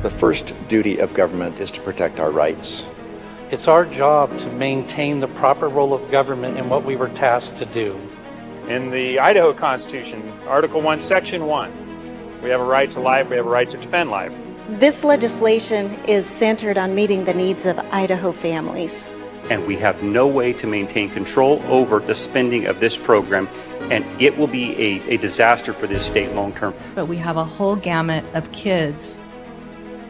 The first duty of government is to protect our rights. It's our job to maintain the proper role of government in what we were tasked to do. In the Idaho Constitution, Article 1, Section 1, we have a right to life, we have a right to defend life. This legislation is centered on meeting the needs of Idaho families. And we have no way to maintain control over the spending of this program, and it will be a disaster for this state long term. But we have a whole gamut of kids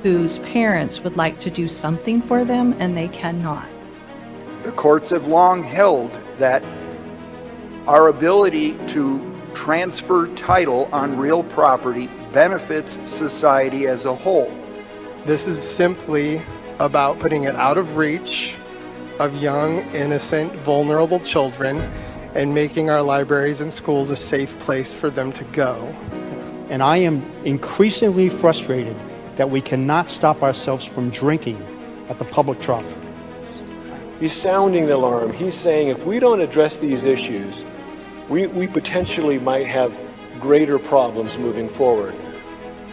whose parents would like to do something for them and they cannot. The courts have long held that our ability to transfer title on real property benefits society as a whole. This is simply about putting it out of reach of young, innocent, vulnerable children and making our libraries and schools a safe place for them to go. And I am increasingly frustrated that we cannot stop ourselves from drinking at the public trough. He's sounding the alarm. He's saying if we don't address these issues, we potentially might have greater problems moving forward.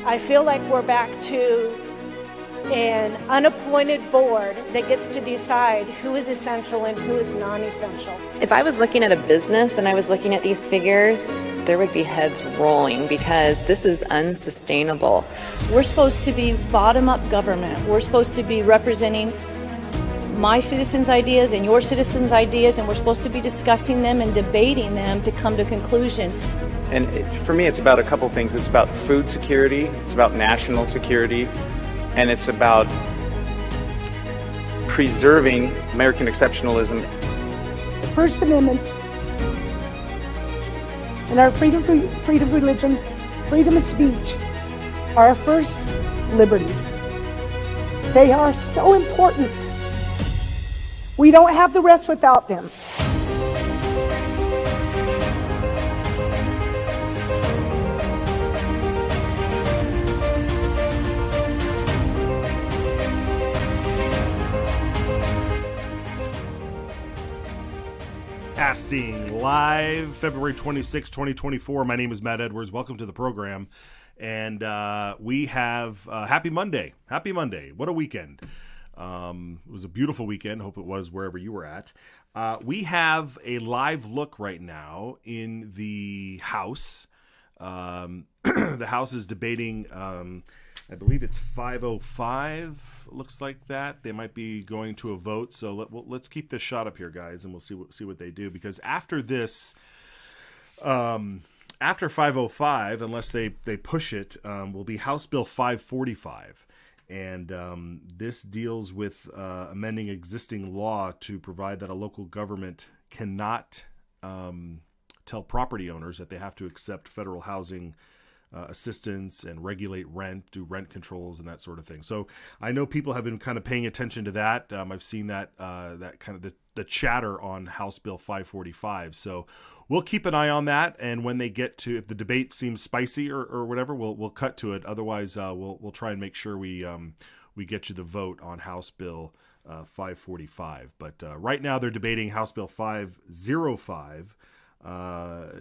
I feel like we're back to an unappointed board that gets to decide who is essential and who is non-essential. If I was looking at a business and I was looking at these figures, there would be heads rolling because this is unsustainable. We're supposed to be bottom-up government. We're supposed to be representing my citizens' ideas and your citizens' ideas, and we're supposed to be discussing them and debating them to come to a conclusion. And for me, it's about a couple things. It's about food security, it's about national security, and it's about preserving American exceptionalism. The First Amendment and our freedom of religion, freedom of speech are our first liberties. They are so important. We don't have the rest without them. Casting live February 26, 2024. My name is Matt Edwards. Welcome to the program. And we have Happy Monday. Happy Monday. What a weekend. It was a beautiful weekend. Hope it was wherever you were at. We have a live look right now in the House. The House is debating, I believe it's 505. Looks like that. They might be going to a vote. So let's keep this shot up here, guys, and we'll see what they do. Because after this, after 505, unless they push it, will be House Bill 545. And this deals with amending existing law to provide that a local government cannot tell property owners that they have to accept federal housing assistance and regulate rent, do rent controls and that sort of thing. So I know people have been kind of paying attention to that. I've seen that kind of the chatter on House Bill 545. So we'll keep an eye on that. And when they get to, if the debate seems spicy or whatever, we'll cut to it. Otherwise, we'll try and make sure we get you the vote on House Bill 545. But right now they're debating House Bill 505.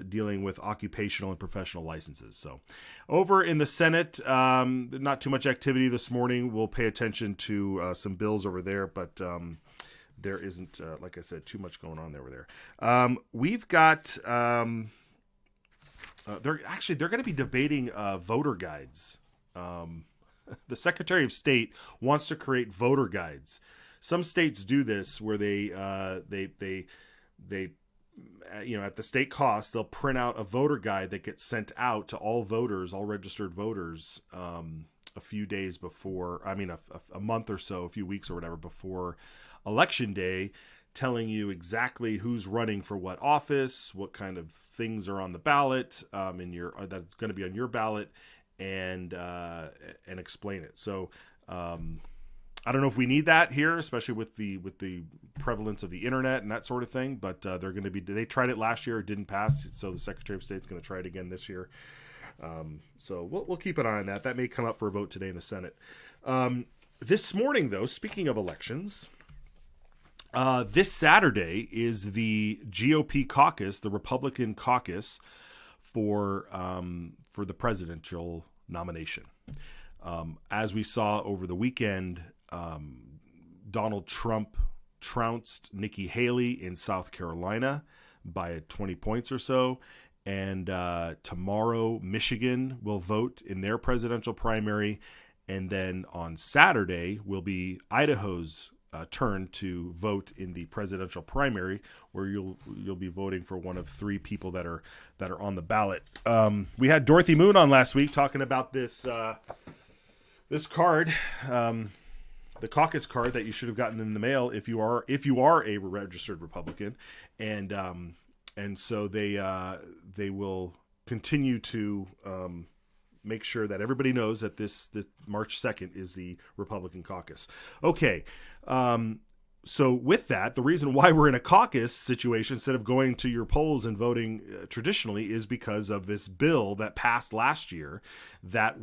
Dealing with occupational and professional licenses. So over in the Senate, not too much activity this morning. We'll pay attention to some bills over there, but there isn't, like I said, too much going on over there. We've got, they're going to be debating voter guides. The Secretary of State wants to create voter guides. Some states do this where they at the state cost, they'll print out a voter guide that gets sent out to all voters, all registered voters, a few days before, a month or so, a few weeks or whatever before Election Day, telling you exactly who's running for what office, what kind of things are on the ballot, that's going to be on your ballot, and explain it. So, I don't know if we need that here, especially with the prevalence of the internet and that sort of thing. But they tried it last year, it didn't pass. So the Secretary of State's going to try it again this year. So we'll keep an eye on that. That may come up for a vote today in the Senate. This morning, though, speaking of elections, this Saturday is the GOP caucus, the Republican caucus for the presidential nomination. As we saw over the weekend, Donald Trump trounced Nikki Haley in South Carolina by 20 points or so. And tomorrow, Michigan will vote in their presidential primary. And then on Saturday will be Idaho's turn to vote in the presidential primary, where you'll be voting for one of three people that are on the ballot. We had Dorothy Moon on last week talking about this card, the caucus card that you should have gotten in the mail if you are a registered Republican, and so they will continue to make sure that everybody knows that this March 2nd is the Republican caucus. Okay. So with that, the reason why we're in a caucus situation instead of going to your polls and voting traditionally is because of this bill that passed last year that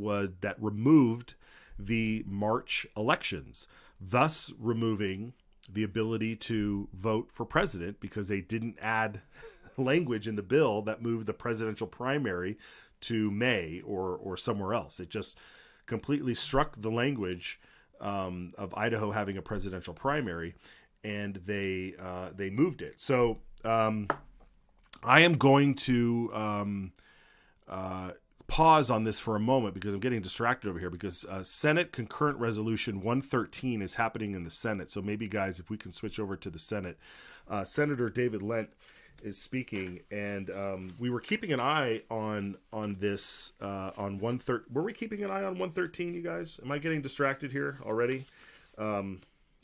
removed the March elections, thus removing the ability to vote for president because they didn't add language in the bill that moved the presidential primary to May or somewhere else. It just completely struck the language of Idaho having a presidential primary, and they moved it. So I am going to pause on this for a moment because I'm getting distracted over here because Senate Concurrent Resolution 113 is happening in the Senate. So maybe, guys, if we can switch over to the Senate. Senator David Lent is speaking, and we were keeping an eye on this on 113. Were we keeping an eye on 113, you guys? Am I getting distracted here already?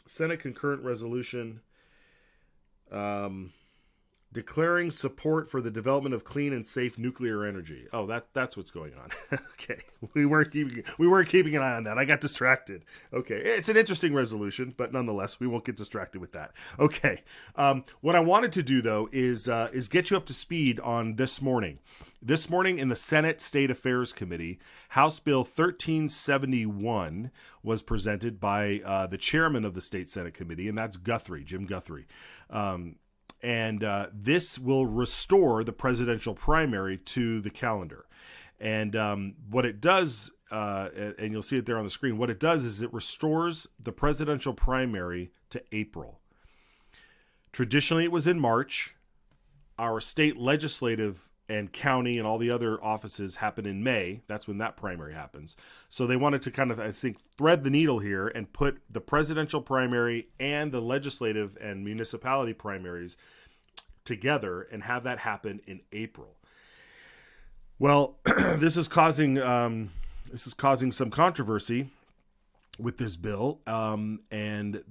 Senate Concurrent Resolution declaring support for the development of clean and safe nuclear energy. Oh, that's what's going on. Okay, we weren't keeping an eye on that. I got distracted. Okay, it's an interesting resolution, but nonetheless, we won't get distracted with that. Okay, what I wanted to do though is get you up to speed on this morning. This morning in the Senate State Affairs Committee, House Bill 1371 was presented by the chairman of the State Senate Committee, and that's Jim Guthrie. And this will restore the presidential primary to the calendar. And what it does, and you'll see it there on the screen, what it does is it restores the presidential primary to April. Traditionally, it was in March. Our state legislative and county and all the other offices happen in May. That's when that primary happens. So they wanted to kind of, I think, thread the needle here and put the presidential primary and the legislative and municipality primaries together and have that happen in April. Well, this is causing some controversy with this bill. And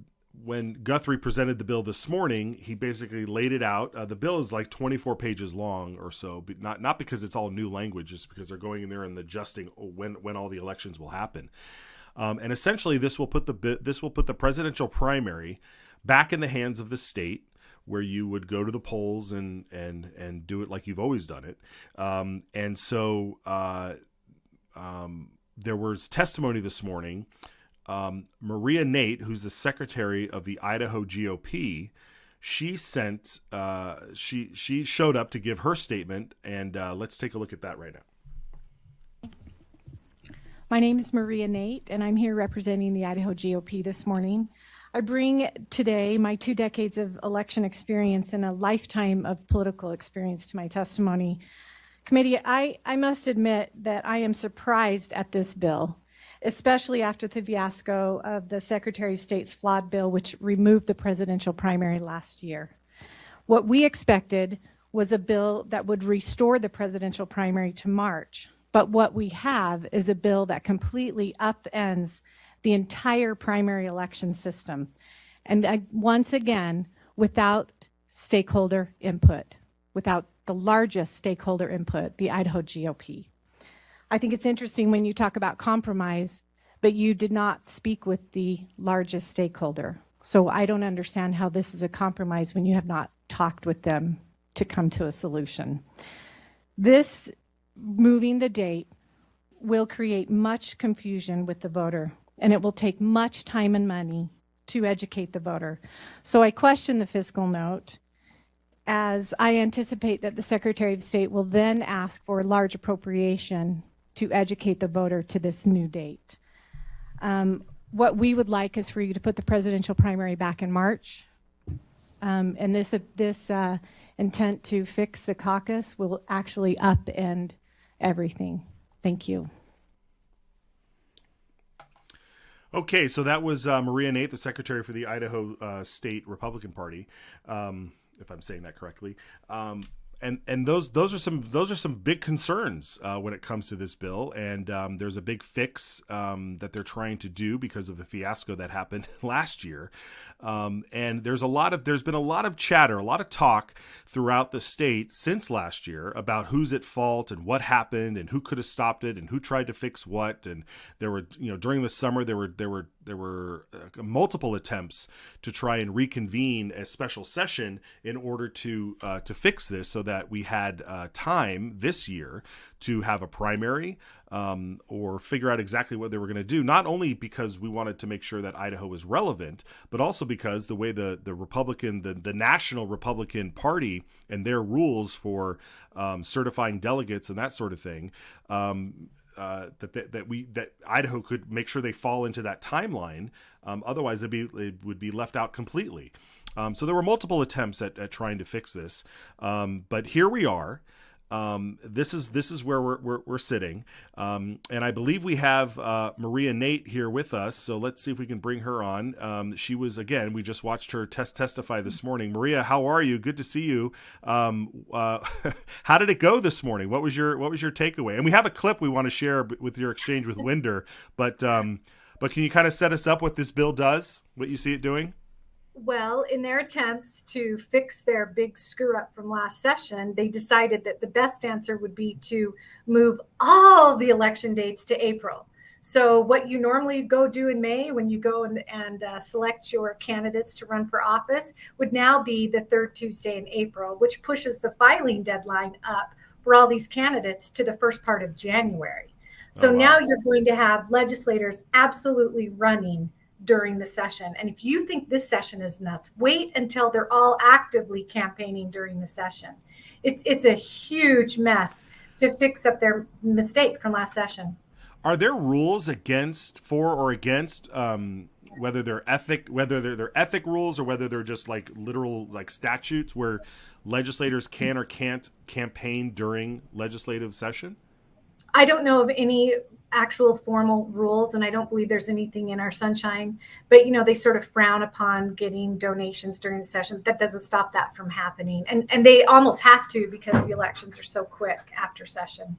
when Guthrie presented the bill this morning, he basically laid it out. The bill is like 24 pages long or so, but not because it's all new language, just because they're going in there and adjusting when all the elections will happen. And essentially, this will put the presidential primary back in the hands of the state, where you would go to the polls and do it like you've always done it. And so there was testimony this morning. Maria Nate, who's the secretary of the Idaho GOP, she showed up to give her statement, and let's take a look at that right now. My name is Maria Nate, and I'm here representing the Idaho GOP this morning. I bring today my 2 decades of election experience and a lifetime of political experience to my testimony. Committee, I must admit that I am surprised at this bill, especially after the fiasco of the Secretary of State's flawed bill, which removed the presidential primary last year. What we expected was a bill that would restore the presidential primary to March, but what we have is a bill that completely upends the entire primary election system, and once again, without stakeholder input, without the largest stakeholder input, the Idaho GOP. I think it's interesting when you talk about compromise, but you did not speak with the largest stakeholder. So I don't understand how this is a compromise when you have not talked with them to come to a solution. This moving the date will create much confusion with the voter, and it will take much time and money to educate the voter. So I question the fiscal note, as I anticipate that the Secretary of State will then ask for a large appropriation to educate the voter to this new date. What we would like is for you to put the presidential primary back in March. And this intent to fix the caucus will actually upend everything. Thank you. Okay, so that was Maria Nate, the secretary for the Idaho State Republican Party, if I'm saying that correctly. And those are some big concerns when it comes to this bill, and there's a big fix that they're trying to do because of the fiasco that happened last year. And there's been a lot of chatter, a lot of talk throughout the state since last year about who's at fault and what happened and who could have stopped it and who tried to fix what. And there were, during the summer there were multiple attempts to try and reconvene a special session in order to fix this, so that we had time this year to have a primary or figure out exactly what they were going to do. Not only because we wanted to make sure that Idaho was relevant, but also because the way the National Republican Party and their rules for certifying delegates and that sort of thing. That Idaho could make sure they fall into that timeline. Otherwise, it would be left out completely. So there were multiple attempts at trying to fix this, but here we are. This is where we're sitting, and I believe we have Maria Nate here with us. So let's see if we can bring her on. She was, again, we just watched her testify this morning. Maria, how are you? Good to see you. How did it go this morning? What was your takeaway? And we have a clip we want to share with your exchange with Winder, but can you kind of set us up what this bill does, what you see it doing? Well, in their attempts to fix their big screw up from last session, they decided that the best answer would be to move all the election dates to April. So what you normally go do in May when you go and select your candidates to run for office would now be the third Tuesday in April, which pushes the filing deadline up for all these candidates to the first part of January. So now you're going to have legislators absolutely running during the session. And if you think this session is nuts, wait until they're all actively campaigning during the session. It's a huge mess to fix up their mistake from last session. Are there rules for or against whether they're ethic rules or whether they're just like literal like statutes where legislators can or can't campaign during legislative session? I don't know of any actual formal rules, and I don't believe there's anything in our sunshine, but they sort of frown upon getting donations during the session. That doesn't stop that from happening, and they almost have to because the elections are so quick after session.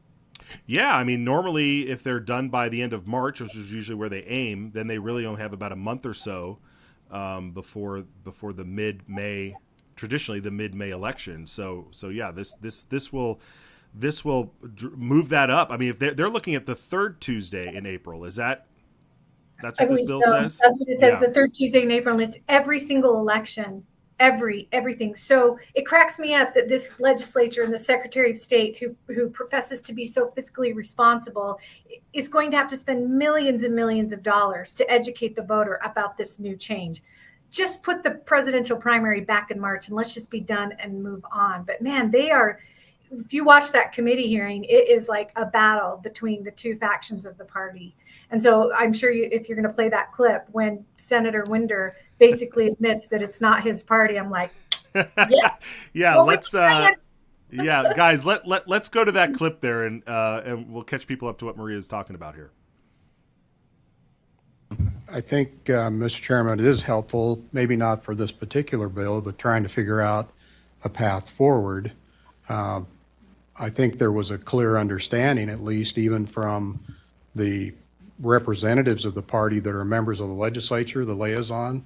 Yeah, I mean, normally if they're done by the end of March, which is usually where they aim, then they really only have about a month or so before the mid-May, traditionally the mid-May election. So yeah, this will move that up. I mean, if they're looking at the third Tuesday in April, that's what this bill says? That's what it says, the third Tuesday in April, and it's every single election, everything. So it cracks me up that this legislature and the Secretary of State, who professes to be so fiscally responsible, is going to have to spend millions and millions of dollars to educate the voter about this new change. Just put the presidential primary back in March and let's just be done and move on. But man, if you watch that committee hearing, it is like a battle between the two factions of the party. And so I'm sure if you're going to play that clip when Senator Winder basically admits that it's not his party, I'm like, yeah, well, let's guys, let's go to that clip there and we'll catch people up to what Maria is talking about here. I think, Mr. Chairman, it is helpful, maybe not for this particular bill, but trying to figure out a path forward. I think there was a clear understanding, at least even from the representatives of the party that are members of the legislature, the liaison.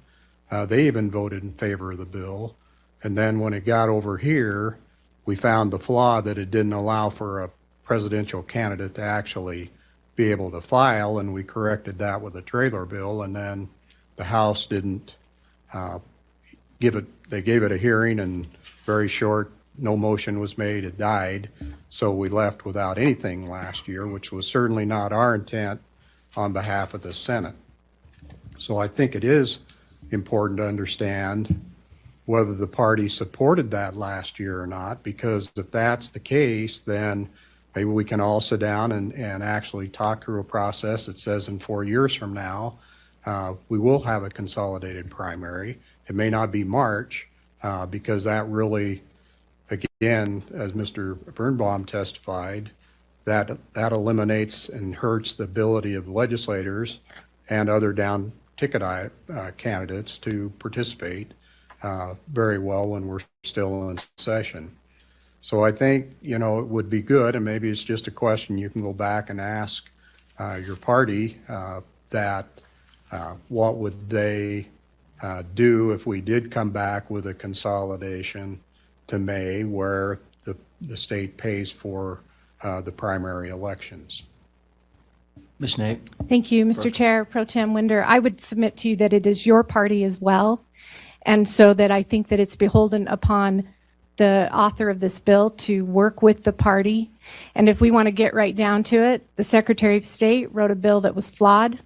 They even voted in favor of the bill. And then when it got over here, we found the flaw that it didn't allow for a presidential candidate to actually be able to file, and we corrected that with a trailer bill. And then the House didn't they gave it a hearing, and very short, no motion was made, it died. So we left without anything last year, which was certainly not our intent on behalf of the Senate. So I think it is important to understand whether the party supported that last year or not, because if that's the case, then maybe we can all sit down and actually talk through a process that says in 4 years from now, we will have a consolidated primary. It may not be March, because that really, again, as Mr. Birnbaum testified, that eliminates and hurts the ability of legislators and other down ticket candidates to participate very well when we're still in session. So I think, it would be good, and maybe it's just a question you can go back and ask your party that what would they do if we did come back with a consolidation to May where the state pays for the primary elections. Ms. Nate. Thank you, Mr. Chair, Pro Tem Winder. I would submit to you that it is your party as well, and so that I think that it's beholden upon the author of this bill to work with the party. And if we want to get right down to it, the Secretary of State wrote a bill that was flawed.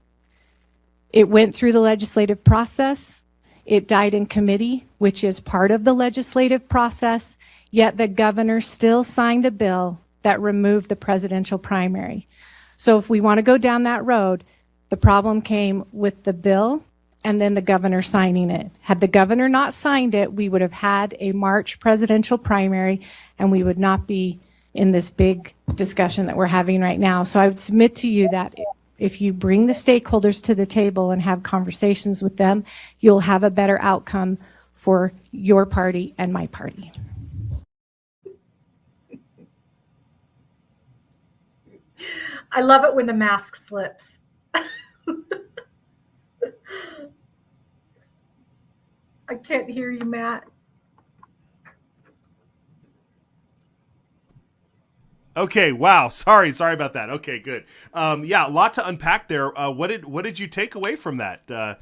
It went through the legislative process. It died in committee, which is part of the legislative process, yet the governor still signed a bill that removed the presidential primary. So if we want to go down that road, the problem came with the bill and then the governor signing it. Had the governor not signed it, we would have had a March presidential primary and we would not be in this big discussion that we're having right now. So I would submit to you that if you bring the stakeholders to the table and have conversations with them, you'll have a better outcome for your party and my party. I love it when the mask slips. I can't hear you, Matt. Okay. Wow. Sorry about that. Okay. Good. Yeah. A lot to unpack there. What did you take away from that?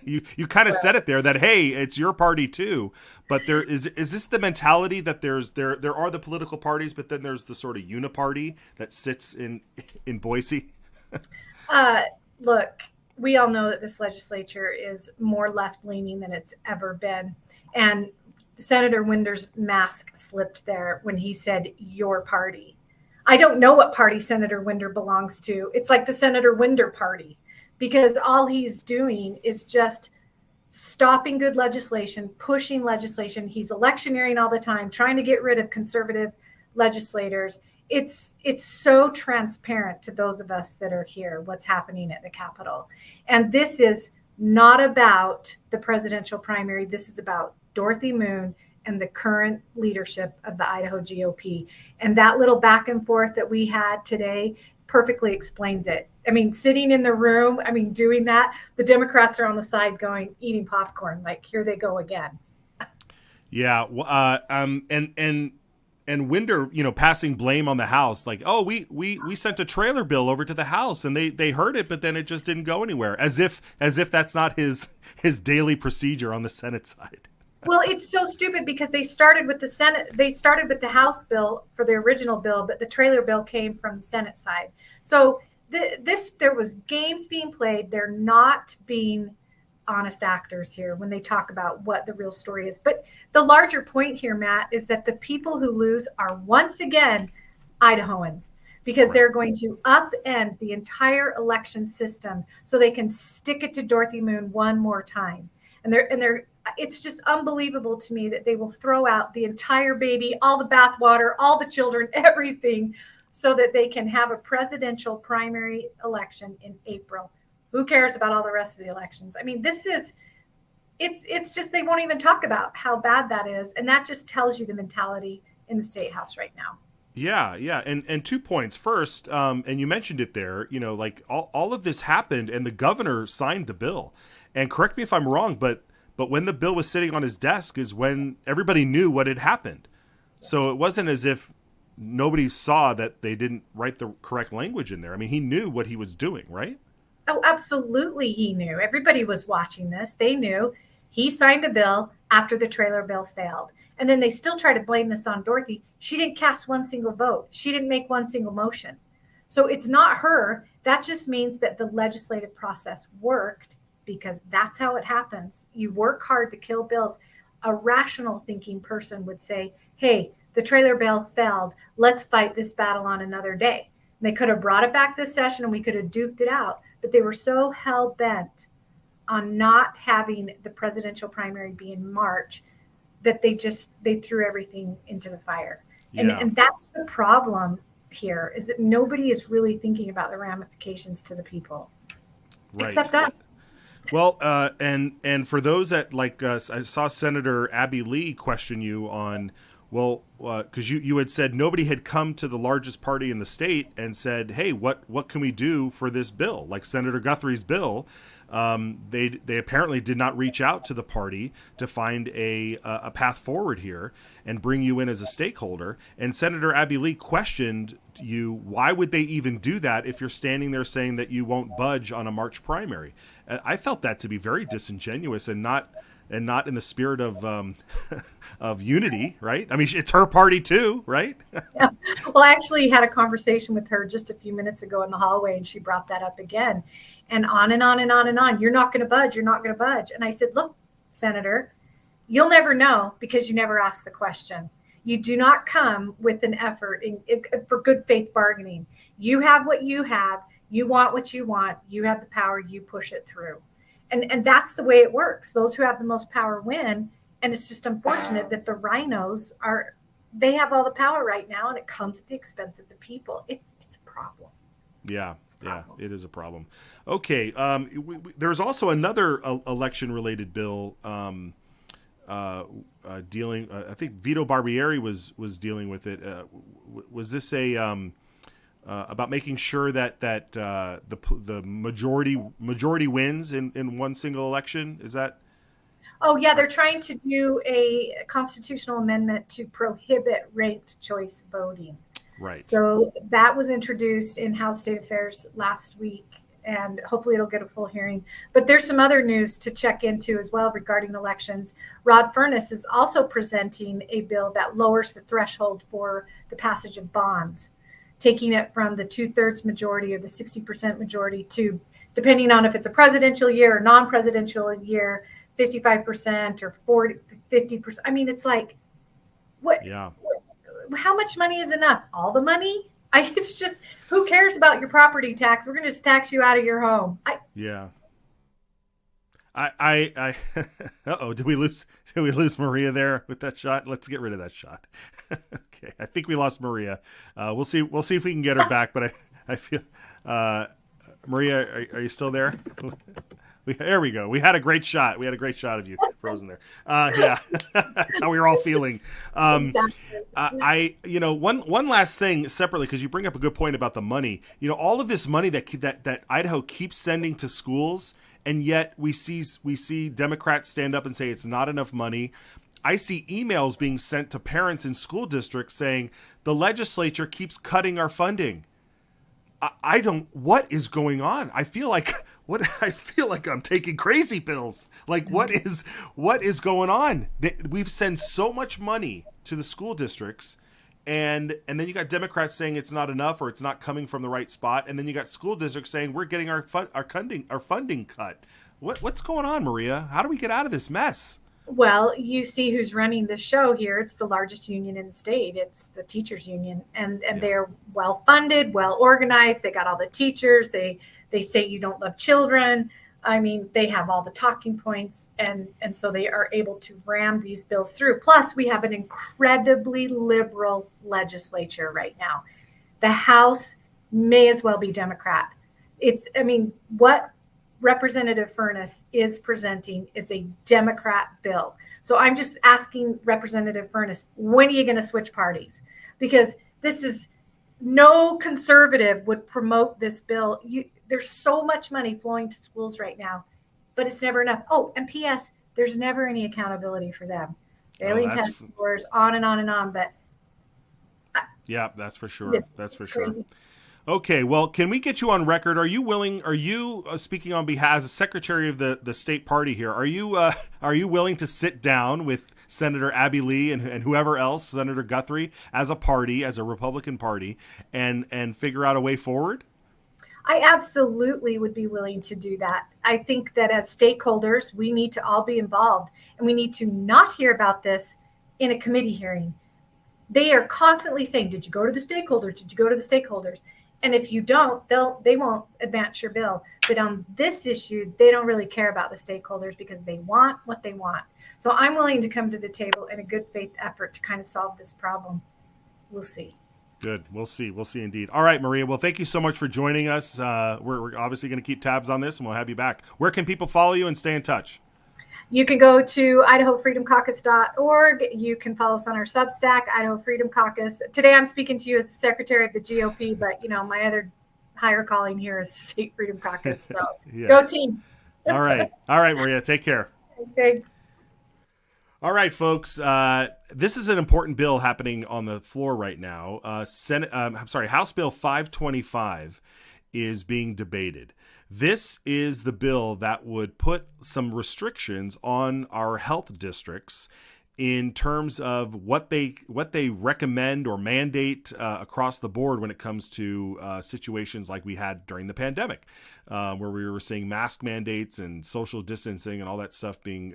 You kind of said it there that, hey, it's your party too, but is this the mentality that there are the political parties, but then there's the sort of uniparty that sits in Boise? Look, we all know that this legislature is more left-leaning than it's ever been. And Senator Winder's mask slipped there when he said your party. I don't know what party Senator Winder belongs to. It's like the Senator Winder party, because all he's doing is just stopping good legislation, pushing legislation. He's electioneering all the time, trying to get rid of conservative legislators. It's so transparent to those of us that are here, what's happening at the Capitol. And this is not about the presidential primary. This is about Dorothy Moon and the current leadership of the Idaho GOP. And that little back and forth that we had today perfectly explains it. I mean, sitting in the room, doing that, the Democrats are on the side going, eating popcorn, like, here they go again. Yeah. And Winder, passing blame on the House, like, oh, we sent a trailer bill over to the House and they heard it, but then it just didn't go anywhere, as if that's not his daily procedure on the Senate side. Well, it's so stupid because they started with the House bill for the original bill, but the trailer bill came from the Senate side. So there was games being played. They're not being honest actors here when they talk about what the real story is. But the larger point here, Matt, is that the people who lose are once again Idahoans, because they're going to upend the entire election system so they can stick it to Dorothy Moon one more time. And it's just unbelievable to me that they will throw out the entire baby, all the bathwater, all the children, everything, so that they can have a presidential primary election in April. Who cares about all the rest of the elections? It's just, they won't even talk about how bad that is. And that just tells you the mentality in the State House right now. Yeah. And 2 points. First, and you mentioned it there, like all of this happened and the governor signed the bill. And correct me if I'm wrong, but when the bill was sitting on his desk is when everybody knew what had happened. Yes. So it wasn't as if nobody saw that they didn't write the correct language in there. I mean, he knew what he was doing, right? Oh, absolutely. He knew. Everybody was watching this. They knew. He signed the bill after the trailer bill failed. And then they still try to blame this on Dorothy. She didn't cast one single vote. She didn't make one single motion. So it's not her. That just means that the legislative process worked, because that's how it happens. You work hard to kill bills. A rational thinking person would say, hey, the trailer bill failed. Let's fight this battle on another day. And they could have brought it back this session and we could have duked it out. But they were so hell bent on not having the presidential primary be in March that they threw everything into the fire. Yeah. And that's the problem here, is that nobody is really thinking about the ramifications to the people, Right. except us. Well, and for those that like I saw Senator Abby Lee question you on, well, because you had said nobody had come to the largest party in the state and said, hey, what can we do for this bill? Like Senator Guthrie's bill, they apparently did not reach out to the party to find a path forward here and bring you in as a stakeholder. And Senator Abby Lee questioned you, why would they even do that if you're standing there saying that you won't budge on a March primary? I felt that to be very disingenuous and not in the spirit of of unity, right? I mean, it's her party too, right? Yeah. Well, I actually had a conversation with her just a few minutes ago in the hallway, and she brought that up again, and on and on and on and on. You're not going to budge. You're not going to budge. And I said, look, Senator, you'll never know because you never asked the question. You do not come with an effort for good faith bargaining. You have what you have. You want what you want. You have the power. You push it through. And that's the way it works. Those who have the most power win. And it's just unfortunate that the rhinos they have all the power right now, and it comes at the expense of the people. It's a problem. Yeah, it is a problem. Okay, there's also another election-related bill dealing. I think Vito Barbieri was dealing with it. Was this about making sure that the majority wins in one single election? Is that? Oh yeah, they're trying to do a constitutional amendment to prohibit ranked choice voting. Right. So that was introduced in House State Affairs last week, and hopefully it'll get a full hearing. But there's some other news to check into as well regarding elections. Rod Furness is also presenting a bill that lowers the threshold for the passage of bonds, taking it from the 2/3 majority or the 60% majority to, depending on if it's a presidential year or non-presidential year, 55% or 50%. I mean, it's like, what? Yeah. How much money is enough? All the money? It's just, who cares about your property tax? We're going to just tax you out of your home. Yeah. Uh-oh, did we lose Maria there with that shot? Let's get rid of that shot. Okay. I think we lost Maria. We'll see if we can get her back, but I feel Maria, are you still there? There we go. We had a great shot. We had a great shot of you frozen there. Yeah, that's how we were all feeling. One last thing separately, because you bring up a good point about the money. All of this money that Idaho keeps sending to schools, and yet we see Democrats stand up and say it's not enough money. I see emails being sent to parents in school districts saying the legislature keeps cutting our funding. What is going on? I feel like I'm taking crazy pills. Like, what is going on? We've sent so much money to the school districts, and then you got Democrats saying it's not enough or it's not coming from the right spot, and then you got school districts saying we're getting our funding cut. What's going on, Maria? How do we get out of this mess? Well, you see who's running the show here. It's the largest union in the state. It's the teachers union, and they're well funded, well organized. They got all the teachers. They say you don't love children. I mean, they have all the talking points, and so they are able to ram these bills through. Plus, we have an incredibly liberal legislature right now. The House may as well be Democrat. What Representative Furness is presenting is a Democrat bill. So I'm just asking Representative Furness, when are you going to switch parties? Because this is, no conservative would promote this bill. There's so much money flowing to schools right now, but it's never enough. Oh, and P.S., there's never any accountability for them. Failing test scores, on and on and on. But yeah, that's for sure. That's for sure. Crazy. Okay, well, can we get you on record? Are you speaking on behalf as a secretary of the state party here? Are you willing to sit down with Senator Abby Lee and whoever else, Senator Guthrie, as a party, as a Republican party, and figure out a way forward? I absolutely would be willing to do that. I think that as stakeholders, we need to all be involved, and we need to not hear about this in a committee hearing. They are constantly saying, did you go to the stakeholders? Did you go to the stakeholders? And if you don't, they won't advance your bill. But on this issue, they don't really care about the stakeholders because they want what they want. So I'm willing to come to the table in a good faith effort to kind of solve this problem. We'll see. Good. We'll see. We'll see indeed. All right, Maria. Well, thank you so much for joining us. We're obviously going to keep tabs on this, and we'll have you back. Where can people follow you and stay in touch? You can go to IdahoFreedomCaucus.org. You can follow us on our Substack, Idaho Freedom Caucus. Today I'm speaking to you as the Secretary of the GOP, but my other higher calling here is State Freedom Caucus. So Yeah. Go team. All right. All right, Maria. Take care. Thanks. All right, folks. This is an important bill happening on the floor right now. House Bill 525 is being debated. This is the bill that would put some restrictions on our health districts in terms of what they recommend or mandate across the board when it comes to situations like we had during the pandemic, where we were seeing mask mandates and social distancing and all that stuff being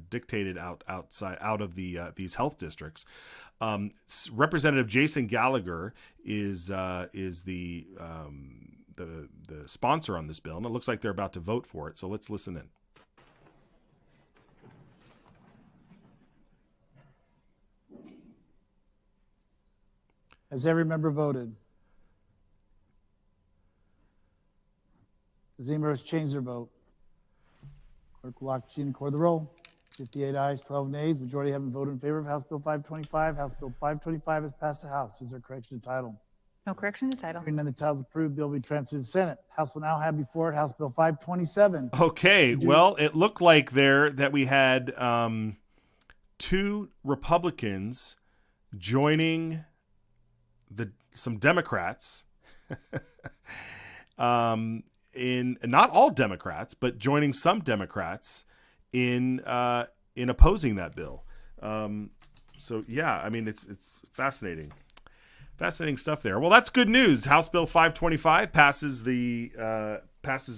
dictated out of these health districts. Representative Jason Gallagher is the sponsor on this bill, and it looks like they're about to vote for it. So let's listen in. Has every member voted? Does any members change their vote? Clerk will lock the machine and record the roll. 58 ayes, 12 nays. Majority haven't voted in favor of House Bill 525. House Bill 525 has passed the House. Is there a correction to title? No correction to title. Hearing none, the title is approved. Bill will be transferred to the Senate. House will now have before it House Bill 527. Okay, well, it looked like that we had two Republicans joining some Democrats in not all Democrats, but joining some Democrats in opposing that bill. So yeah, I mean it's fascinating. Fascinating stuff there. Well, that's good news. House Bill 525 passes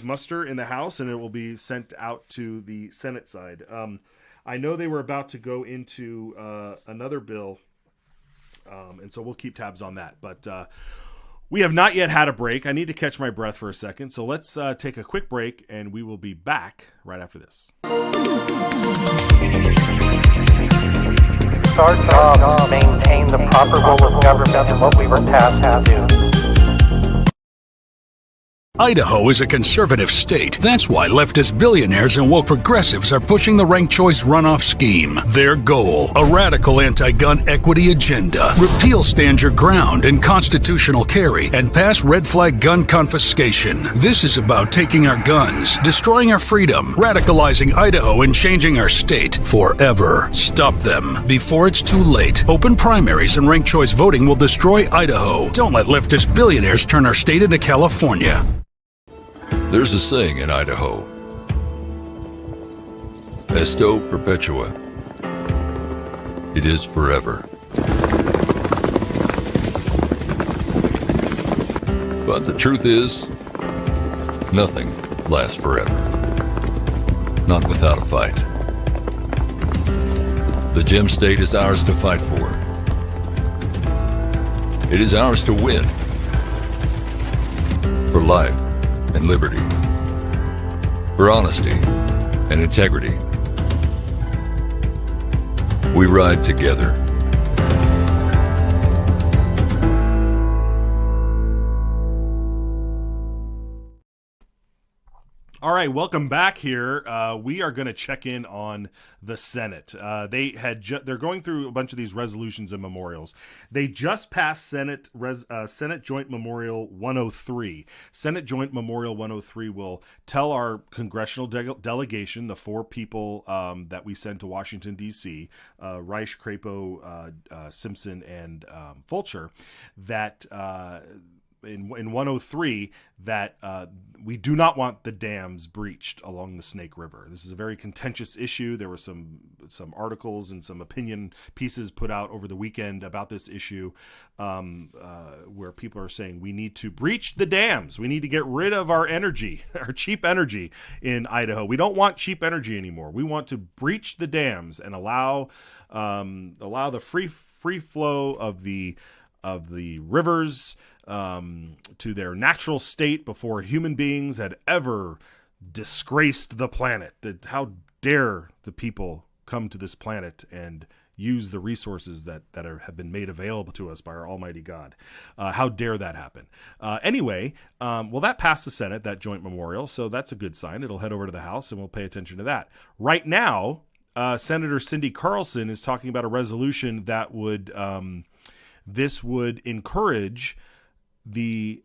muster in the House, and it will be sent out to the Senate side. I know they were about to go into another bill, and so we'll keep tabs on that. But we have not yet had a break. I need to catch my breath for a second, so let's take a quick break, and we will be back right after this. It's our job to maintain the proper role of government and what we were tasked to do. Idaho is a conservative state. That's why leftist billionaires and woke progressives are pushing the ranked choice runoff scheme. Their goal, a radical anti-gun equity agenda. Repeal stand your ground and constitutional carry and pass red flag gun confiscation. This is about taking our guns, destroying our freedom, radicalizing Idaho and changing our state forever. Stop them before it's too late. Open primaries and ranked choice voting will destroy Idaho. Don't let leftist billionaires turn our state into California. There's a saying in Idaho, Esto perpetua. It is forever. But the truth is, nothing lasts forever. Not without a fight. The Gem State is ours to fight for. It is ours to win. For life and liberty, for honesty and integrity. We ride together. All right, welcome back here. We are going to check in on the Senate. They're going through a bunch of these resolutions and memorials. They just passed Senate Joint Memorial 103. Senate Joint Memorial 103 will tell our congressional delegation, the four people that we send to Washington, D.C., Reich, Crapo, Simpson, and Fulcher, that in 103 that we do not want the dams breached along the Snake River. This is a very contentious issue. There were some articles and some opinion pieces put out over the weekend about this issue, where people are saying we need to breach the dams. We need to get rid of our energy, our cheap energy in Idaho. We don't want cheap energy anymore. We want to breach the dams and allow the free free flow of the rivers to their natural state before human beings had ever disgraced the planet. How dare the people come to this planet and use the resources that have been made available to us by our almighty God. How dare that happen? Anyway, well, that passed the Senate, that joint memorial, so that's a good sign. It'll head over to the House, and we'll pay attention to that. Right now, Senator Cindy Carlson is talking about a resolution that would this would encourage the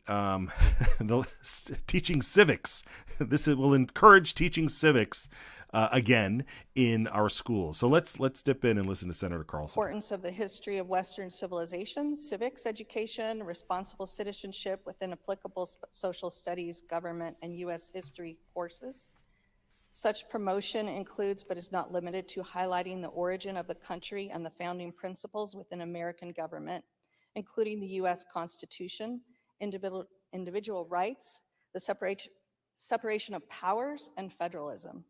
teaching civics. This will encourage teaching civics again in our schools. So let's dip in and listen to Senator Carlson. Importance of the history of Western civilization, civics education, responsible citizenship within applicable social studies, government, and U.S. history courses. Such promotion includes, but is not limited to, highlighting the origin of the country and the founding principles within American government, including the U.S. Constitution, individual rights, the separation of powers, and federalism.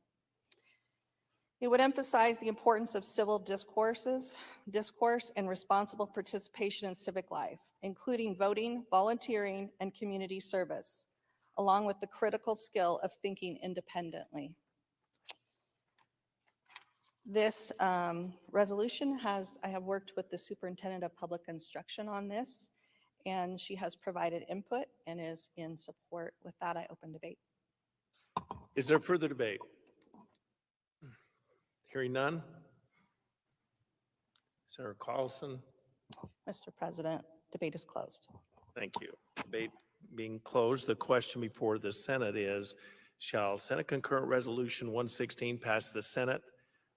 It would emphasize the importance of civil discourse and responsible participation in civic life, including voting, volunteering, and community service, along with the critical skill of thinking independently. This resolution I have worked with the Superintendent of Public Instruction on this, and she has provided input and is in support. With that, I open debate. Is there further debate? Hearing none. Senator Carlson. Mr. President, debate is closed. Thank you. Debate being closed, the question before the Senate is, shall Senate Concurrent Resolution 116 pass the Senate?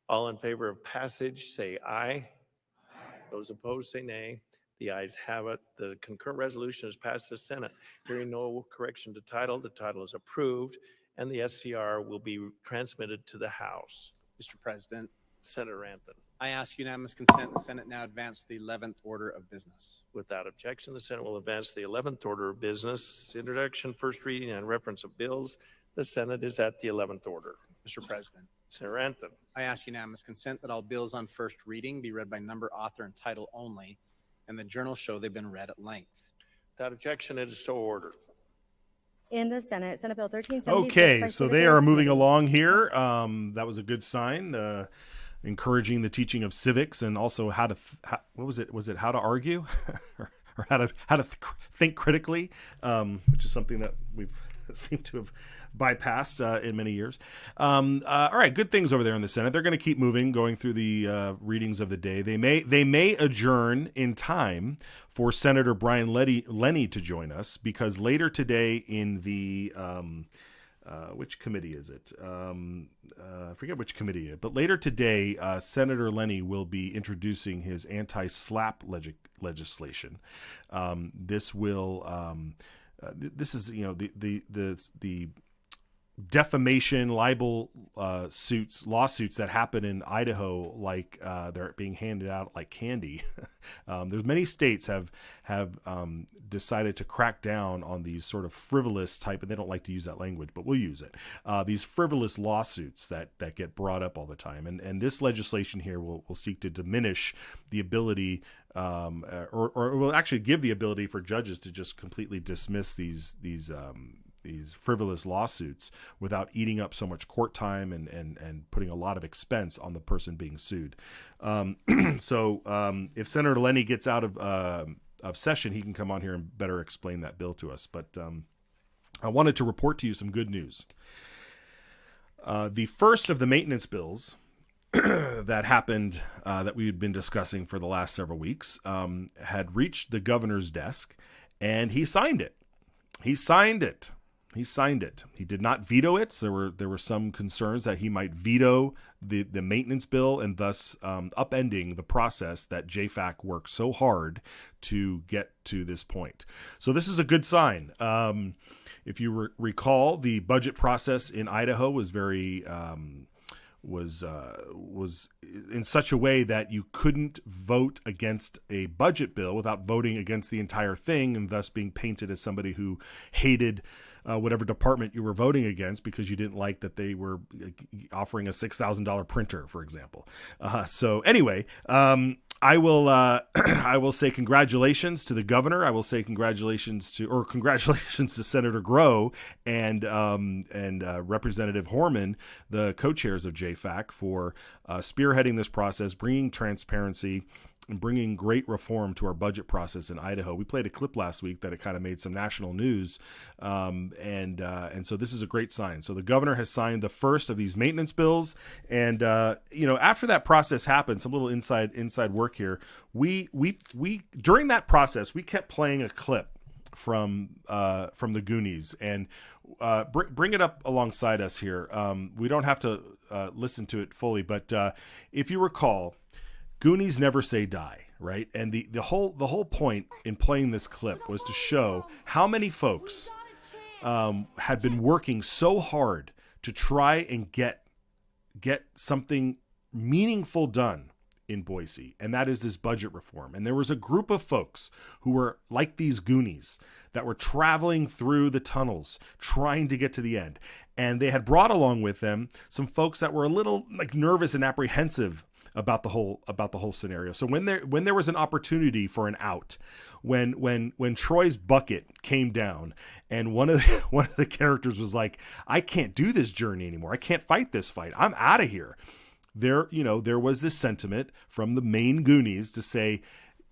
All in favor of passage, say aye. Those opposed, say nay. The ayes have it. The concurrent resolution has passed the Senate. Hearing no correction to title, the title is approved, and the SCR will be transmitted to the House. Mr. President, Senator Rantham. I ask unanimous consent the Senate now advance to the 11th order of business. Without objection, the Senate will advance to the 11th order of business. Introduction, first reading, and reference of bills. The Senate is at the 11th order. Mr. President, Senator Rantham. I ask unanimous consent that all bills on first reading be read by number, author, and title only, and the journal show they've been read at length. Without objection, it is so ordered. In the Senate, Senate Bill 1376. Okay, so they are moving along here. That was a good sign, encouraging the teaching of civics and also how to, what was it? Was it how to argue or how to think critically, which is something that we've seemed to have bypassed in many years. All right, good things over there in the Senate. They're going to keep moving, going through the readings of the day. They may adjourn in time for Senator Brian Lenny to join us, because later today in the which committee is it? I forget which committee it is, but later today, Senator Lenny will be introducing his anti-SLAPP legislation. This will this is, you know, the defamation, libel lawsuits that happen in Idaho, like they're being handed out like candy. There's many states have decided to crack down on these sort of frivolous type, and they don't like to use that language, but we'll use it. These frivolous lawsuits that get brought up all the time, and this legislation here will seek to diminish the ability, or will actually give the ability for judges to just completely dismiss these frivolous lawsuits without eating up so much court time and putting a lot of expense on the person being sued. So if Senator Lenny gets out of session, he can come on here and better explain that bill to us. But I wanted to report to you some good news. The first of the maintenance bills that happened, that we had been discussing for the last several weeks, had reached the governor's desk, and he signed it. He signed it. He did not veto it. So there were some concerns that he might veto the maintenance bill and thus upending the process that JFAC worked so hard to get to this point. So this is a good sign. If you recall, the budget process in Idaho was very was in such a way that you couldn't vote against a budget bill without voting against the entire thing, and thus being painted as somebody who hated whatever department you were voting against because you didn't like that they were offering a $6,000 printer, for example. So anyway, I will I will say congratulations to the governor. I will say congratulations to Senator Groh and Representative Horman, the co-chairs of JFAC, for spearheading this process, bringing transparency and bringing great reform to our budget process in Idaho. We played a clip last week that it kind of made some national news, and so this is a great sign. So the governor has signed the first of these maintenance bills, and after that process happened, some little inside work here. We during that process we kept playing a clip from the Goonies, and bring it up alongside us here. We don't have to listen to it fully, but if you recall, Goonies never say die, right? And the whole point in playing this clip was to show how many folks had been working so hard to try and get something meaningful done in Boise, and that is this budget reform. And there was a group of folks who were like these Goonies that were traveling through the tunnels trying to get to the end, and they had brought along with them some folks that were a little nervous and apprehensive about the whole scenario. So when there was an opportunity for an out, when Troy's bucket came down, and one of the characters was like, "I can't do this journey anymore. I can't fight this fight. I'm out of here." There was this sentiment from the main Goonies to say,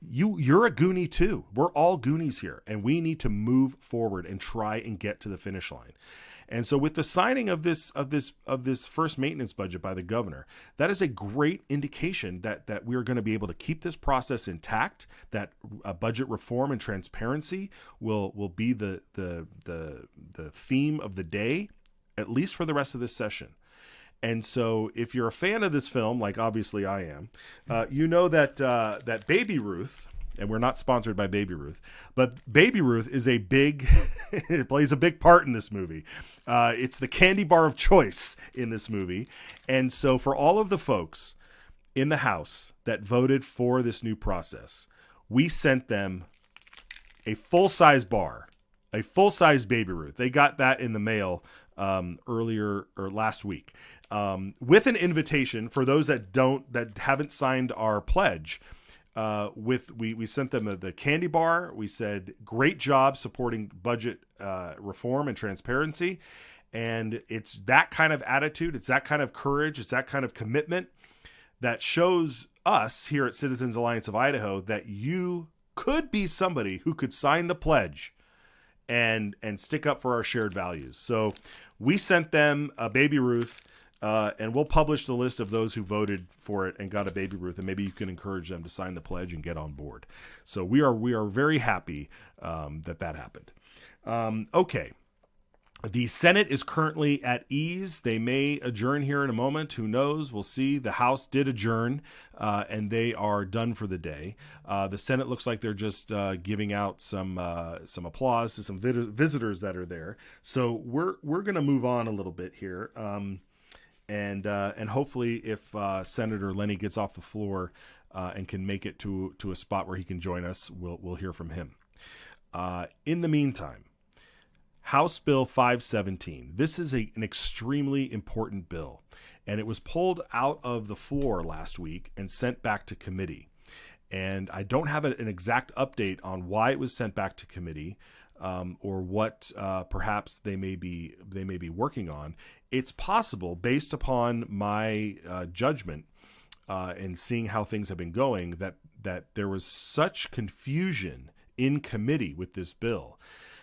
you're a Goonie too. We're all Goonies here, and we need to move forward and try and get to the finish line. And so with the signing of this first maintenance budget by the governor, that is a great indication that we are going to be able to keep this process intact, that budget reform and transparency will be the theme of the day, at least for the rest of this session. And so if you're a fan of this film, like obviously I am, you know that Baby Ruth, and we're not sponsored by Baby Ruth, but Baby Ruth is it plays a big part in this movie. It's the candy bar of choice in this movie. And so for all of the folks in the House that voted for this new process, we sent them a full-size bar, a full-size Baby Ruth. They got that in the mail earlier or last week, with an invitation for those that haven't signed our pledge. We sent them the candy bar. We said, great job supporting budget reform and transparency. And it's that kind of attitude, it's that kind of courage, it's that kind of commitment that shows us here at Citizens Alliance of Idaho that you could be somebody who could sign the pledge and stick up for our shared values. So we sent them a Baby Ruth. And we'll publish the list of those who voted for it and got a Baby Ruth, and maybe you can encourage them to sign the pledge and get on board. So we are very happy that happened. Okay. The Senate is currently at ease. They may adjourn here in a moment. Who knows? We'll see. The House did adjourn, and they are done for the day. The Senate looks like they're just giving out some applause to some visitors that are there. So we're going to move on a little bit here. And hopefully if Senator Lenny gets off the floor and can make it to a spot where he can join us, we'll hear from him. In the meantime, House Bill 517. This is an extremely important bill, and it was pulled out of the floor last week and sent back to committee. And I don't have an exact update on why it was sent back to committee, or what perhaps they may be working on. It's possible, based upon my judgment and seeing how things have been going, that there was such confusion in committee with this bill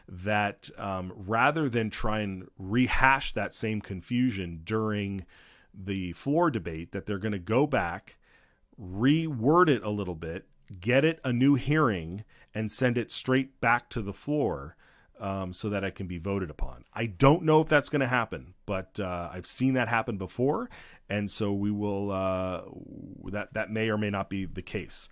that rather than try and rehash that same confusion during the floor debate, that they're going to go back, reword it a little bit, get it a new hearing, and send it straight back to the floor so that it can be voted upon. I don't know if that's going to happen, but I've seen that happen before, and so we will. That may or may not be the case.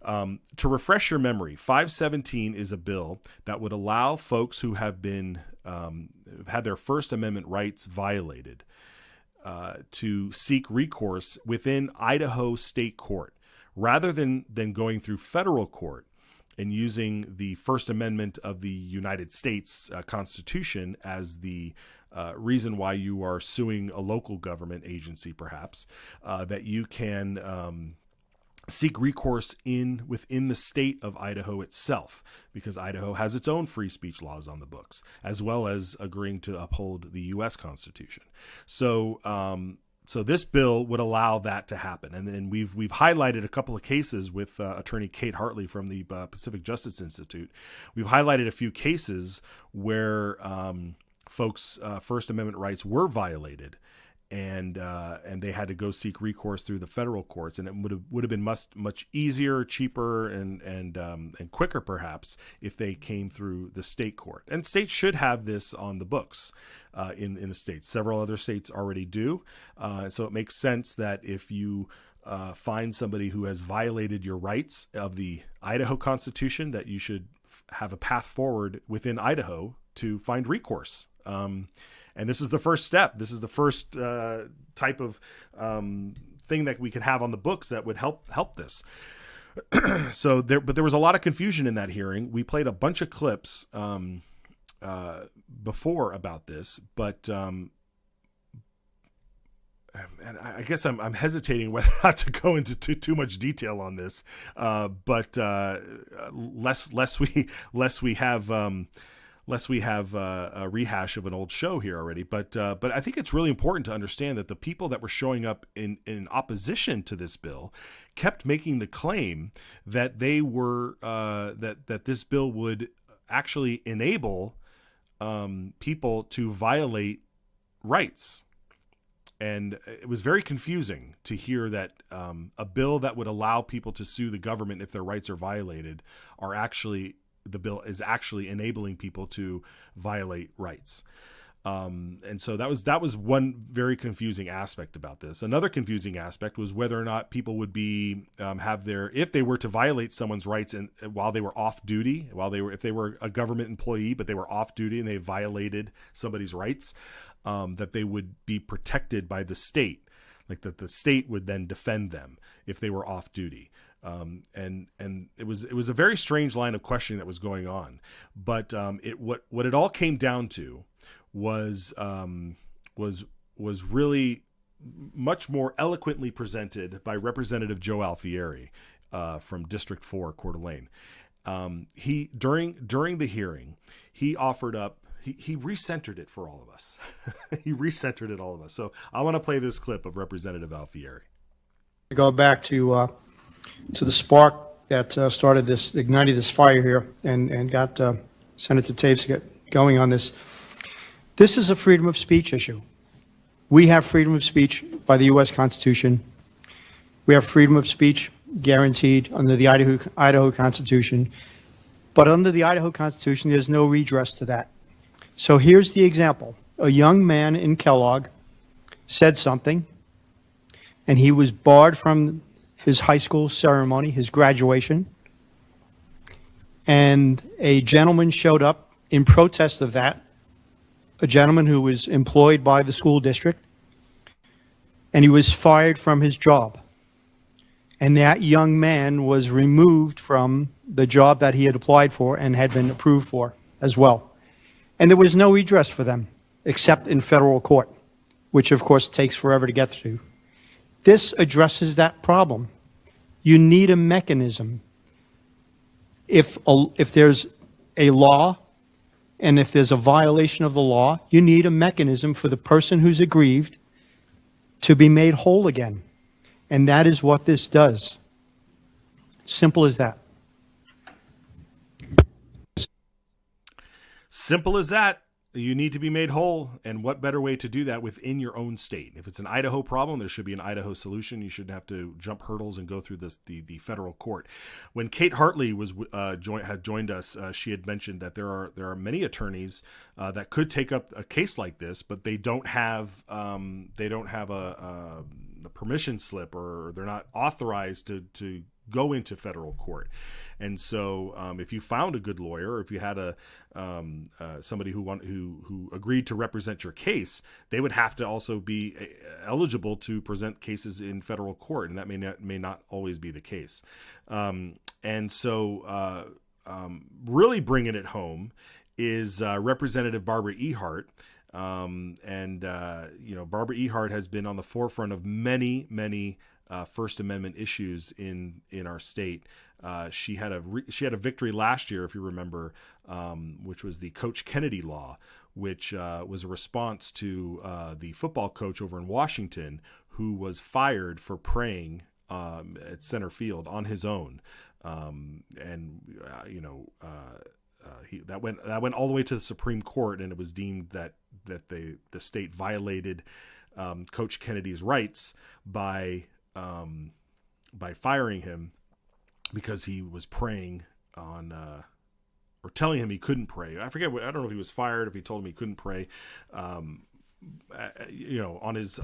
To refresh your memory, 517 is a bill that would allow folks who have been had their First Amendment rights violated to seek recourse within Idaho State Court, rather than going through federal court and using the First Amendment of the United States Constitution as the reason why you are suing a local government agency, perhaps, that you can seek recourse within the state of Idaho itself, because Idaho has its own free speech laws on the books, as well as agreeing to uphold the U.S. Constitution. So this bill would allow that to happen. And then we've highlighted a couple of cases with attorney Kate Hartley from the Pacific Justice Institute. We've highlighted a few cases where folks' First Amendment rights were violated, and they had to go seek recourse through the federal courts, and it would have been much easier, cheaper, and quicker perhaps if they came through the state court. And states should have this on the books in the states. Several other states already do, so it makes sense that if you find somebody who has violated your rights of the Idaho Constitution, that you should have a path forward within Idaho to find recourse. And this is the first step. This is the first type of thing that we could have on the books that would help this. But there was a lot of confusion in that hearing. We played a bunch of clips before about this, but and I guess I'm hesitating whether or not to go into too much detail on this. But lest we have a rehash of an old show here already. But I think it's really important to understand that the people that were showing up in opposition to this bill kept making the claim that they were that this bill would actually enable people to violate rights. And it was very confusing to hear that a bill that would allow people to sue the government if their rights are violated the bill is actually enabling people to violate rights. And so that was one very confusing aspect about this. Another confusing aspect was whether or not people would be if they were to violate someone's rights while they were off duty, if they were a government employee but they were off duty and they violated somebody's rights, that they would be protected by the state, like that the state would then defend them if they were off duty. And it was a very strange line of questioning that was going on, but what it all came down to was really much more eloquently presented by Representative Joe Alfieri from District 4, Coeur d'Alene. He during the hearing, he offered up. He recentered it for all of us. He recentered it all of us. So I want to play this clip of Representative Alfieri. Go back to the spark that ignited this fire here and got Senator Taves get going on this. This is a freedom of speech issue. We have freedom of speech by the U.S. Constitution. We have freedom of speech guaranteed under the Idaho Constitution. But under the Idaho Constitution, there's no redress to that. So here's the example. A young man in Kellogg said something, and he was barred from his high school ceremony, his graduation. And a gentleman showed up in protest of that, a gentleman who was employed by the school district, and he was fired from his job. And that young man was removed from the job that he had applied for and had been approved for as well. And there was no redress for them, except in federal court, which of course takes forever to get to. This addresses that problem. You need a mechanism. If there's a law and if there's a violation of the law, you need a mechanism for the person who's aggrieved to be made whole again. And that is what this does. Simple as that. Simple as that. You need to be made whole, and what better way to do that within your own state? If it's an Idaho problem, there should be an Idaho solution. You shouldn't have to jump hurdles and go through the federal court. When Kate Hartley had joined us, she had mentioned that there are many attorneys that could take up a case like this, but they don't have a permission slip, or they're not authorized to go into federal court. And so if you found a good lawyer, or if you had somebody who agreed to represent your case, they would have to also be eligible to present cases in federal court, and that may not always be the case. And so really bringing it home is Representative Barbara Ehart. Barbara Ehart has been on the forefront of many First Amendment issues in our state. She had a victory last year, if you remember, which was the Coach Kennedy law, which was a response to the football coach over in Washington who was fired for praying at center field on his own, that went all the way to the Supreme Court, and it was deemed that the state violated Coach Kennedy's rights by firing him because he was praying on or telling him he couldn't pray. I don't know if he was fired, if he told him he couldn't pray. On his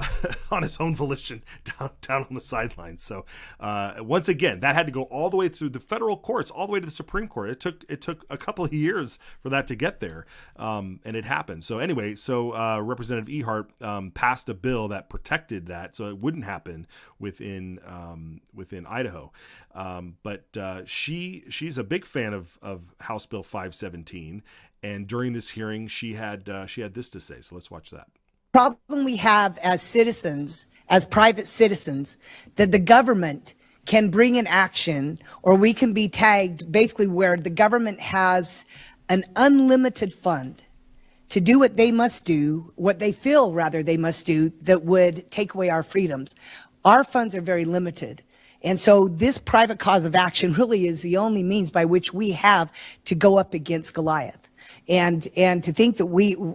on his own volition down on the sidelines. So once again, that had to go all the way through the federal courts, all the way to the Supreme Court. It took a couple of years for that to get there, and it happened. So anyway, Representative Ehart passed a bill that protected that, so it wouldn't happen within Idaho. But she's a big fan of House Bill 517, and during this hearing, she had this to say. So let's watch that. Problem we have as citizens, as private citizens, that the government can bring an action, or we can be tagged basically where the government has an unlimited fund to do what they must do, what they feel rather they must do, that would take away our freedoms. Our funds are very limited. And so this private cause of action really is the only means by which we have to go up against Goliath. And to think that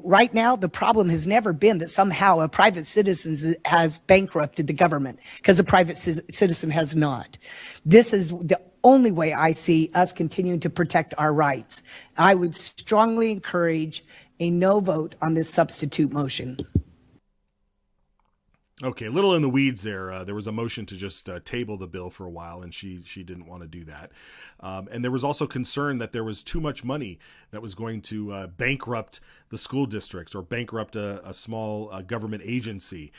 right now, the problem has never been that somehow a private citizen has bankrupted the government, because a private citizen has not. This is the only way I see us continuing to protect our rights. I would strongly encourage a no vote on this substitute motion. Okay, a little in the weeds there. There was a motion to just table the bill for a while, and she didn't want to do that. And there was also concern that there was too much money that was going to bankrupt the school districts or bankrupt a small government agency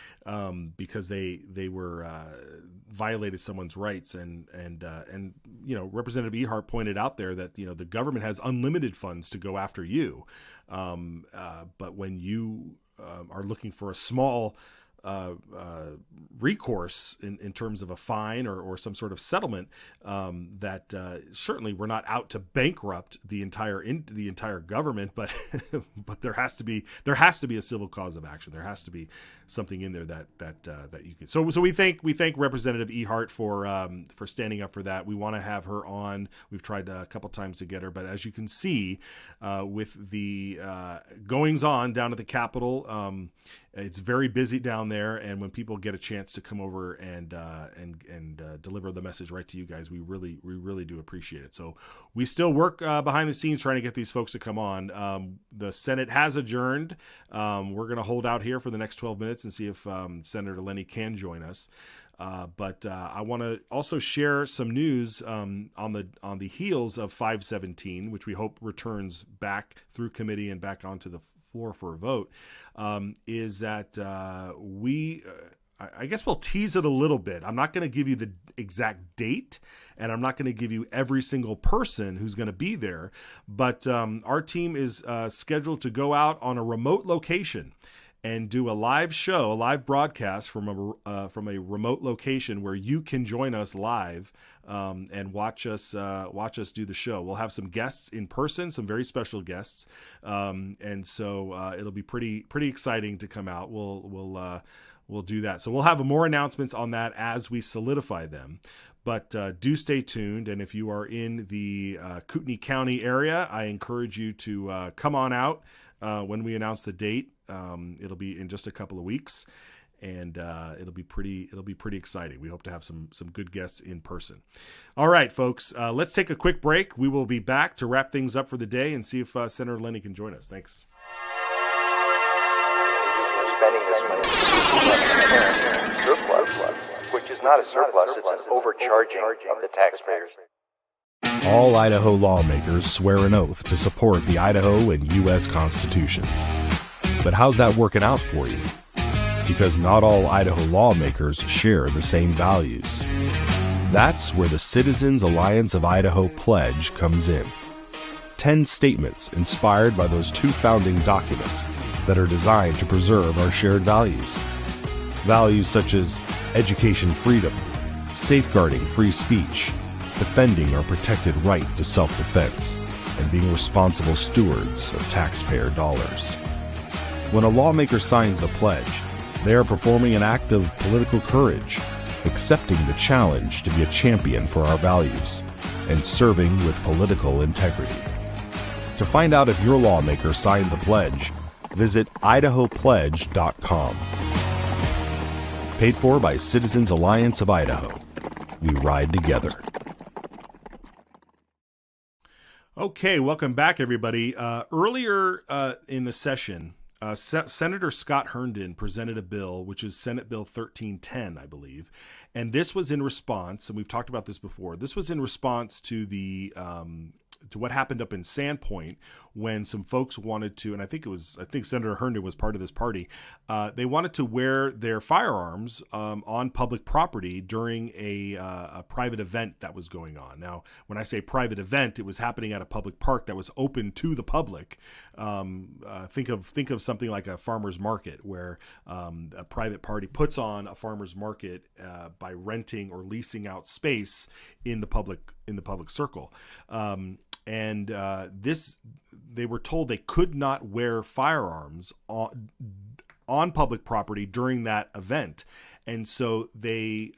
because they were violated someone's rights. And Representative Ehart pointed out there that the government has unlimited funds to go after you, but when you are looking for a small recourse in terms of a fine or some sort of settlement, that certainly we're not out to bankrupt the entire government, but but there has to be a civil cause of action. There has to be something in there that you can. So we thank Representative Ehart for standing up for that. We want to have her on. We've tried a couple times to get her, but as you can see, with the goings on down at the Capitol, it's very busy down there, and when people get a chance to come over and deliver the message right to you guys, we really do appreciate it. So we still work behind the scenes trying to get these folks to come on. The Senate has adjourned. We're going to hold out here for the next 12 minutes and see if Senator Lenny can join us. But I want to also share some news on the heels of 517, which we hope returns back through committee and back onto the floor for a vote, is that I guess we'll tease it a little bit. I'm not going to give you the exact date, and I'm not going to give you every single person who's going to be there, but our team is scheduled to go out on a remote location and do a live show, a live broadcast from a remote location where you can join us live and watch us do the show. We'll have some guests in person, some very special guests, and so it'll be pretty exciting to come out. We'll do that. So we'll have more announcements on that as we solidify them. But do stay tuned, and if you are in the Kootenai County area, I encourage you to come on out when we announce the date. It'll be in just a couple of weeks, and it'll be pretty exciting. We hope to have some good guests in person. All right, folks, let's take a quick break. We will be back to wrap things up for the day and see if Senator Lenny can join us. Thanks. Spending this money surplus, which is not a surplus, it's an overcharging of the taxpayers. All Idaho lawmakers swear an oath to support the Idaho and U.S. constitutions. But how's that working out for you? Because not all Idaho lawmakers share the same values. That's where the Citizens Alliance of Idaho Pledge comes in. 10 statements inspired by those two founding documents that are designed to preserve our shared values. Values such as education freedom, safeguarding free speech, defending our protected right to self-defense, and being responsible stewards of taxpayer dollars. When a lawmaker signs the pledge, they are performing an act of political courage, accepting the challenge to be a champion for our values, and serving with political integrity. To find out if your lawmaker signed the pledge, visit idahopledge.com. Paid for by Citizens Alliance of Idaho. We ride together. Okay, welcome back, everybody. Earlier in the session, Senator Scott Herndon presented a bill, which is Senate Bill 1310, I believe. And this was in response, and we've talked about this before, this was in response to the to what happened up in Sandpoint when some folks wanted to, and I think Senator Herndon was part of this party, they wanted to wear their firearms on public property during a private event that was going on. Now, when I say private event, it was happening at a public park that was open to the public. Think of something like a farmer's market, where a private party puts on a farmer's market by renting or leasing out space in the public circle. And they were told they could not wear firearms on public property during that event, and so they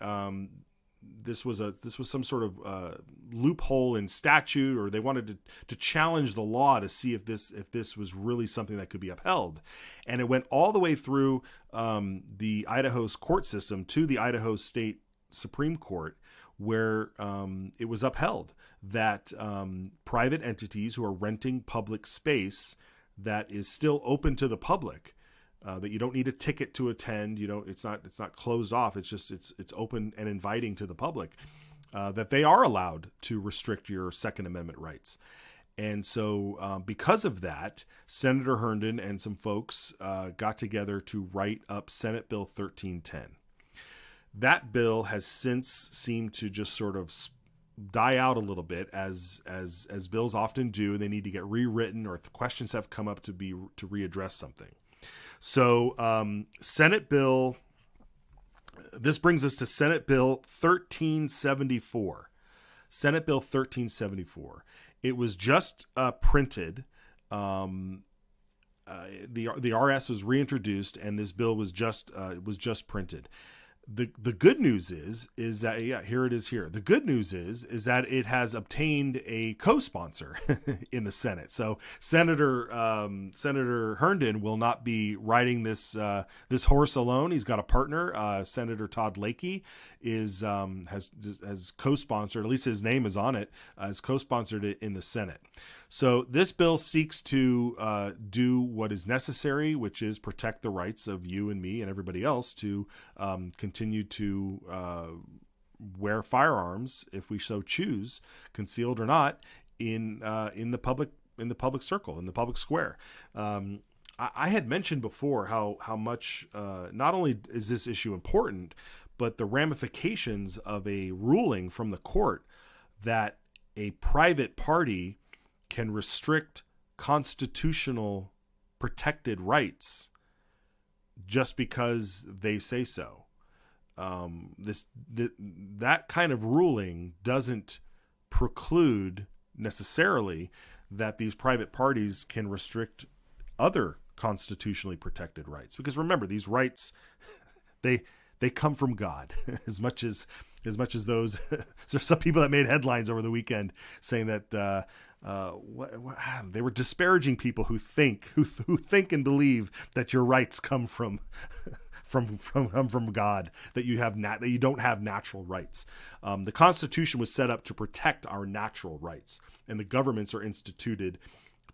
this was some sort of loophole in statute, or they wanted to challenge the law to see if this was really something that could be upheld. And it went all the way through the Idaho's court system to the Idaho State Supreme Court, where it was upheld that private entities who are renting public space that is still open to the public, that you don't need a ticket to attend, it's not closed off, it's open and inviting to the public, that they are allowed to restrict your Second Amendment rights. And so because of that, Senator Herndon and some folks got together to write up Senate Bill 1310. That bill has since seemed to just sort of die out a little bit, as bills often do. They need to get rewritten, or if the questions have come up to readdress something. So Senate Bill, this brings us to Senate Bill 1374. Senate Bill 1374. It was just printed. The RS was reintroduced, and this bill was just printed. The good news is that, here it is here. The good news is that it has obtained a co-sponsor in the Senate. So Senator Herndon will not be riding this horse alone. He's got a partner. Senator Todd Lakey has co-sponsored, at least his name is on it, has co-sponsored it in the Senate. So this bill seeks to do what is necessary, which is protect the rights of you and me and everybody else to continue to wear firearms, if we so choose, concealed or not, in the public circle, in the public square. I had mentioned before how much not only is this issue important, but the ramifications of a ruling from the court that a private party can restrict constitutional protected rights just because they say so. That kind of ruling doesn't preclude necessarily that these private parties can restrict other constitutionally protected rights. Because remember, these rights, they come from God as much as those. There's some people that made headlines over the weekend saying that they were disparaging people who think and believe that your rights come from God, that you don't have natural rights. The Constitution was set up to protect our natural rights, and the governments are instituted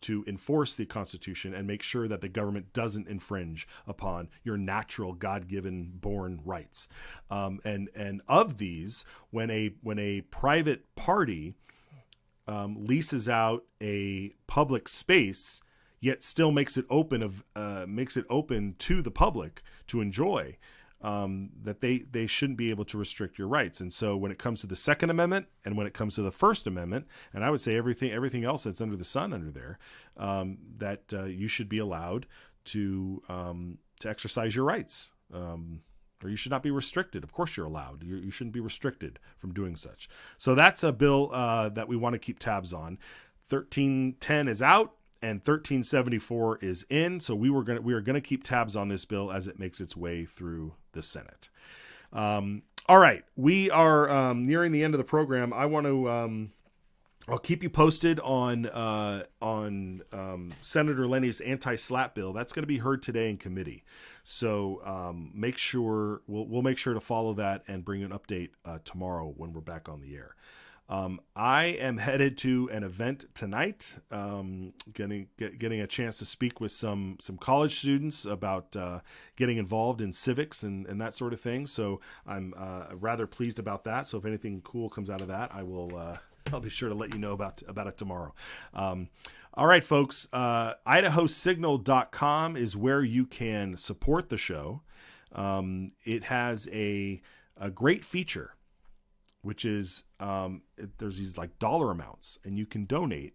to enforce the Constitution and make sure that the government doesn't infringe upon your natural God-given born rights. And of these, when a private party leases out a public space, yet still makes it open to the public to enjoy, that they shouldn't be able to restrict your rights. And so when it comes to the Second Amendment and when it comes to the First Amendment, and I would say everything else that's under the sun under there, that you should be allowed to exercise your rights. or you should not be restricted. Of course you're allowed. You shouldn't be restricted from doing such. So that's a bill that we want to keep tabs on. 1310 is out and 1374 is in. So we are going to keep tabs on this bill as it makes its way through the Senate. All right, we are nearing the end of the program. I want to I'll keep you posted on Senator Lenny's anti-SLAPP bill. That's going to be heard today in committee. So make sure we'll make sure to follow that and bring an update tomorrow when we're back on the air. I am headed to an event tonight, getting a chance to speak with some college students about getting involved in civics and that sort of thing. So I'm rather pleased about that. So if anything cool comes out of that, I'll be sure to let you know about it tomorrow. All right, folks, IdahoSignal.com is where you can support the show. It has a great feature, which is there's these like dollar amounts, and you can donate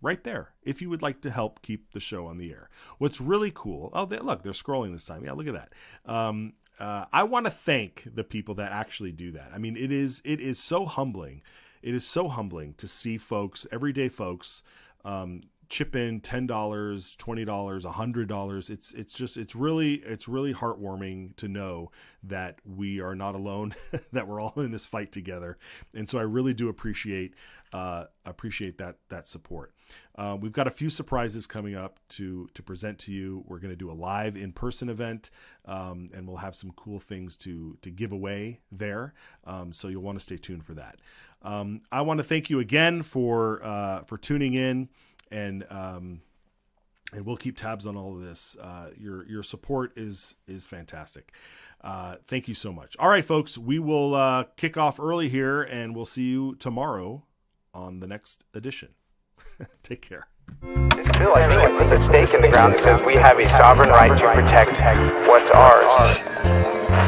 right there if you would like to help keep the show on the air. What's really cool, look, they're scrolling this time. Yeah, look at that. I want to thank the people that actually do that. I mean, it is so humbling. It is so humbling to see folks, everyday folks, chip in $10, $20, $100. It's really heartwarming to know that we are not alone, that we're all in this fight together. And so I really do appreciate that support. We've got a few surprises coming up to present to you. We're going to do a live in-person event, and we'll have some cool things to give away there. So you'll want to stay tuned for that. I want to thank you again for tuning in. And we'll keep tabs on all of this. Your support is fantastic. Thank you so much. All right, folks, we will kick off early here, and we'll see you tomorrow on the next edition. Take care. This bill, I think, it puts a stake in the ground that says we have a sovereign right to protect what's ours.